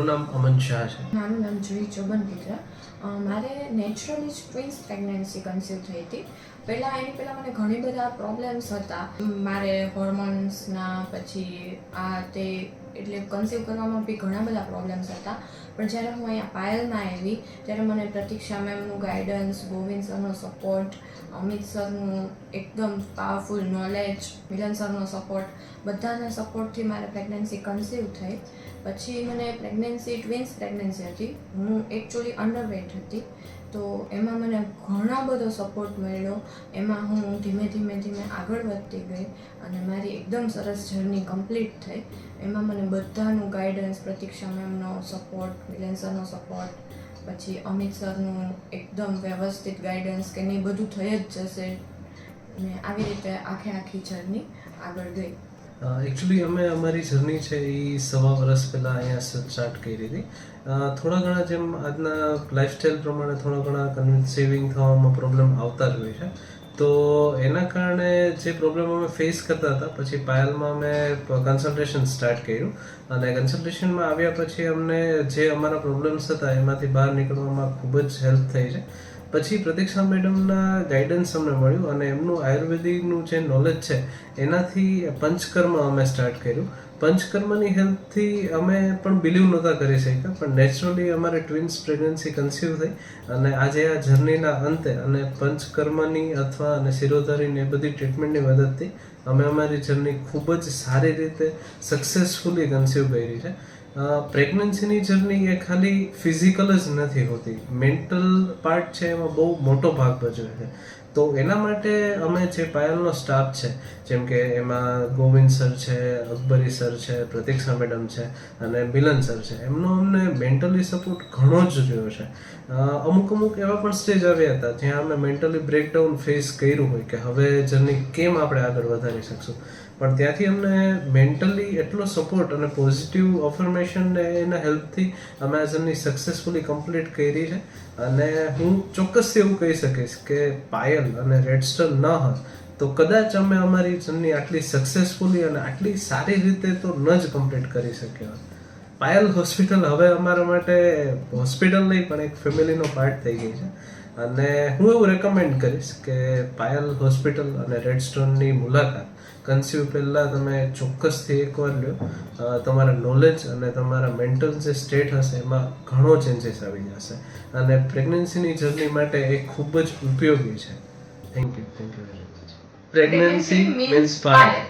મારું નામ અમન શાહ છે. મારું નામ જુહી ચોબન પુત્ર. મારે નેચરલી જ ટ્વિન્સ પ્રેગ્નન્સી કન્સીવ થઈ હતી. એની પહેલાં મને ઘણી બધા પ્રોબ્લેમ્સ હતા. મારે હોર્મોન્સના પછી આ તે એટલે કન્સીવ કરવામાં બી ઘણા બધા પ્રોબ્લેમ્સ હતા. પણ જ્યારે હું અહીંયા પાયલમાં આવી ત્યારે મને પ્રતીક્ષા મેમનું ગાઈડન્સ, ગોવિંદ સરનો સપોર્ટ, અમિત સરનું એકદમ પાવરફુલ નોલેજ, મિલન સરનો સપોર્ટ, બધાના સપોર્ટથી મારે પ્રેગ્નન્સી કન્સીવ થઈ. પછી મને ટ્વિન્સ પ્રેગ્નન્સી હતી. હું એકચ્યુઅલી અંડરવેટ હતી, તો એમાં મને ઘણો બધો સપોર્ટ મળ્યો. એમાં હું ધીમે ધીમે આગળ વધતી ગઈ અને મારી એકદમ સરસ જર્ની કમ્પ્લીટ થઈ. એમાં મને બધાનું ગાઈડન્સ, પ્રતીક્ષા મેમનો સપોર્ટ, મિલન સરનો સપોર્ટ, પછી અમિત સરનું એકદમ વ્યવસ્થિત ગાઈડન્સ કે નહીં બધું થઈ જ જશે, અને આવી રીતે આખી જર્ની આગળ ગઈ. એકચ્યુઅલી અમે અમારી જર્ની છે એ 1.5 વર્ષ પહેલાં અહીંયા સ્ટાર્ટ કરી હતી. થોડા ઘણા જેમ આજના લાઈફસ્ટાઈલ પ્રમાણે થોડા ઘણા કન્સીવિંગ થવામાં પ્રોબ્લેમ આવતા જ હોય છે. તો એના કારણે જે પ્રોબ્લેમ અમે ફેસ કરતા હતા, પછી પાયલમાં અમે કન્સલ્ટેશન સ્ટાર્ટ કર્યું અને કન્સલ્ટેશનમાં આવ્યા પછી અમને જે અમારા પ્રોબ્લેમ્સ હતા એમાંથી બહાર નીકળવામાં ખૂબ જ હેલ્પ થઈ છે. પછી પ્રતીક્ષા મેડમના ગાઈડન્સ અમને મળ્યું અને એમનું આયુર્વેદિકનું જે નોલેજ છે એનાથી પંચકર્મ અમે સ્ટાર્ટ કર્યું. પંચકર્મની હેલ્પથી અમે પણ બિલીવ નહોતા કરી શક્યા, પણ નેચરલી અમારે ટ્વિન્સ પ્રેગ્નન્સી કન્સીવ થઈ અને આજે આ જર્નીના અંતે અને પંચકર્મની અથવા અને શિરોધારીની એ બધી ટ્રીટમેન્ટની મદદથી અમે અમારી જર્ની ખૂબ જ સારી રીતે સક્સેસફુલી કન્સીવ કરી છે. પ્રેગ્નન્સીની જર્ની એ ખાલી ફિઝિકલ જ નથી હોતી, મેન્ટલ પાર્ટ છે એમાં બહુ મોટો ભાગ ભજવે છે. તો એના માટે અમે જે પાયલનો સ્ટાફ છે, જેમ કે એમાં ગોવિંદ સર છે, અકબરી સર છે, પ્રતીક્ષા મેડમ છે અને મિલન સર છે, એમનો અમને મેન્ટલી સપોર્ટ ઘણો જ રહ્યો છે. અમુક એવા પણ સ્ટેજ આવ્યા હતા જ્યાં અમે મેન્ટલી બ્રેકડાઉન ફેસ કર્યું હોય કે હવે જર્ની કેમ આપણે આગળ વધારી શકશું, પણ ત્યાંથી અમને મેન્ટલી એટલો સપોર્ટ અને પોઝિટિવ અફર્મેશન ને એના હેલ્પથી અમે આ જર્ની સક્સેસફુલી કમ્પ્લીટ કરી છે. અને હું ચોક્કસથી એવું કહી શકીશ કે પાયલ અને રેડસ્ટોન ન હોત તો કદાચ અમે અમારી જર્ની આટલી સક્સેસફુલી અને આટલી સારી રીતે તો ન જ કમ્પ્લીટ કરી શક્યા. પાયલ હોસ્પિટલ હવે અમારા માટે હોસ્પિટલ નહીં પણ એક ફેમિલીનો પાર્ટ થઈ ગઈ છે. અને હું એવું રેકમેન્ડ કરીશ કે પાયલ હોસ્પિટલ અને રેડસ્ટોનની મુલાકાત કન્સીવ પહેલાં તમે ચોક્કસથી એકવાર લો. તમારા નોલેજ અને તમારા મેન્ટલ જે સ્ટેટ હશે એમાં ઘણો ચેન્જીસ આવી જશે અને પ્રેગ્નન્સીની જર્ની માટે એ ખૂબ જ ઉપયોગી છે. Thank you very much. Pregnancy means fire.